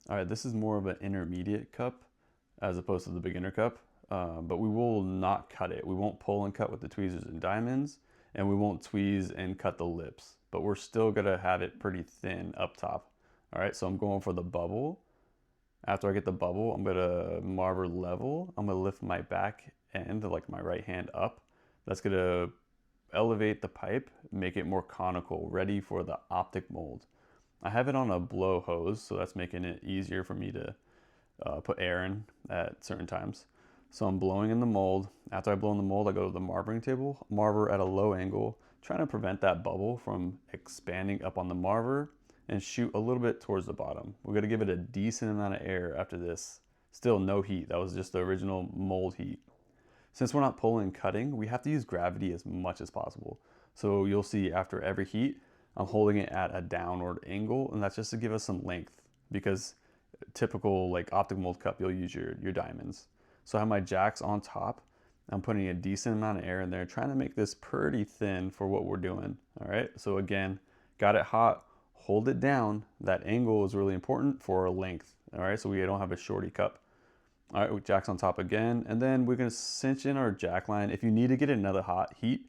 All right, this is more of an intermediate cup as opposed to the beginner cup, but we will not cut it. We won't pull and cut with the tweezers and diamonds, and we won't tweeze and cut the lips, but we're still gonna have it pretty thin up top. All right, so I'm going for the bubble. After I get the bubble, I'm gonna marver level. I'm gonna lift my back end, like my right hand up. That's gonna elevate the pipe, make it more conical, ready for the optic mold. I have it on a blow hose, so that's making it easier for me to put air in at certain times. So I'm blowing in the mold. After I blow in the mold, I go to the marvering table, marver at a low angle, trying to prevent that bubble from expanding up on the marver and shoot a little bit towards the bottom. We're gonna give it a decent amount of air after this. Still no heat, that was just the original mold heat. Since we're not pulling and cutting, we have to use gravity as much as possible. So you'll see after every heat, I'm holding it at a downward angle, and that's just to give us some length, because typical like optic mold cup, you'll use your diamonds. So I have my jacks on top. I'm putting a decent amount of air in there, trying to make this pretty thin for what we're doing. All right, so again, got it hot, hold it down. That angle is really important for our length. All right, so we don't have a shorty cup. All right, with jacks on top again, and then we're gonna cinch in our jack line. If you need to get another hot heat,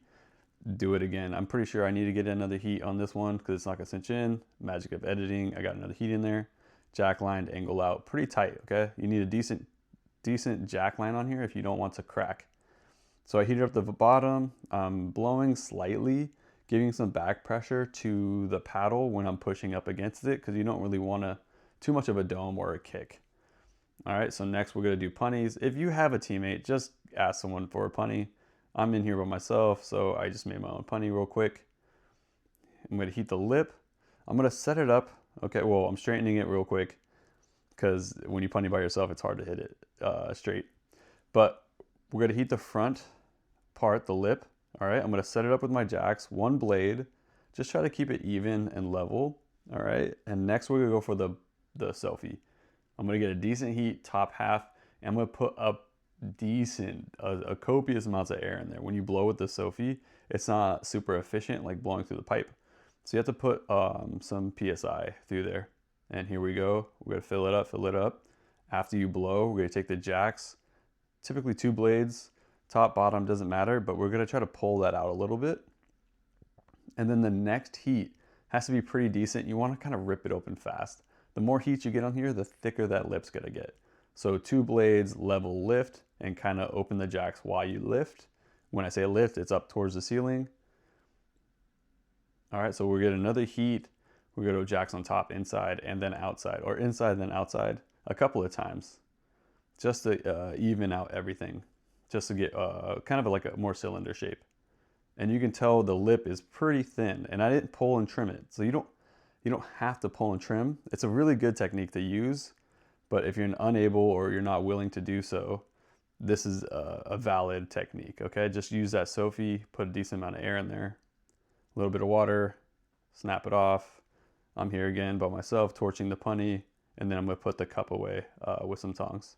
do it again. I'm pretty sure I need to get another heat on this one because it's not gonna cinch in. Magic of editing, I got another heat in there. Jack lined, angle out, pretty tight, okay? You need a decent jack line on here if you don't want to crack. So I heated up the bottom, I'm blowing slightly, giving some back pressure to the paddle when I'm pushing up against it, because you don't really want too much of a dome or a kick. All right, so next we're gonna do punnies. If you have a teammate, just ask someone for a punny. I'm in here by myself, so I just made my own punny real quick. I'm gonna heat the lip. I'm gonna set it up. Okay, well, I'm straightening it real quick because when you punny by yourself, it's hard to hit it straight. But we're gonna heat the front part, the lip. All right, I'm gonna set it up with my jacks, one blade. Just try to keep it even and level. All right, and next we're gonna go for the selfie. I'm gonna get a decent heat, top half, and I'm gonna put up a copious amounts of air in there. When you blow with the Sophie, it's not super efficient like blowing through the pipe. So you have to put some PSI through there. And here we go. We're gonna fill it up. After you blow, we're gonna take the jacks, typically 2 blades, top, bottom, doesn't matter, but we're gonna try to pull that out a little bit. And then the next heat has to be pretty decent. You wanna kind of rip it open fast. The more heat you get on here, the thicker that lip's gonna get. So 2 blades, level lift, and kind of open the jacks while you lift. When I say lift, it's up towards the ceiling. All right, so we get another heat. We go to jacks on top, inside, and then outside, or inside, then outside, a couple of times, just to even out everything, just to get kind of like a more cylinder shape. And you can tell the lip is pretty thin, and I didn't pull and trim it. So you don't have to pull and trim. It's a really good technique to use, but if you're unable or you're not willing to do so, this is a valid technique, okay? Just use that Sophie, put a decent amount of air in there, a little bit of water, snap it off. I'm here again by myself, torching the punny, and then I'm gonna put the cup away with some tongs.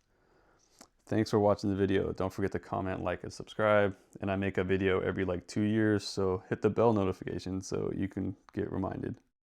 Thanks for watching the video. Don't forget to comment, like, and subscribe. And I make a video every like 2 years, so hit the bell notification so you can get reminded.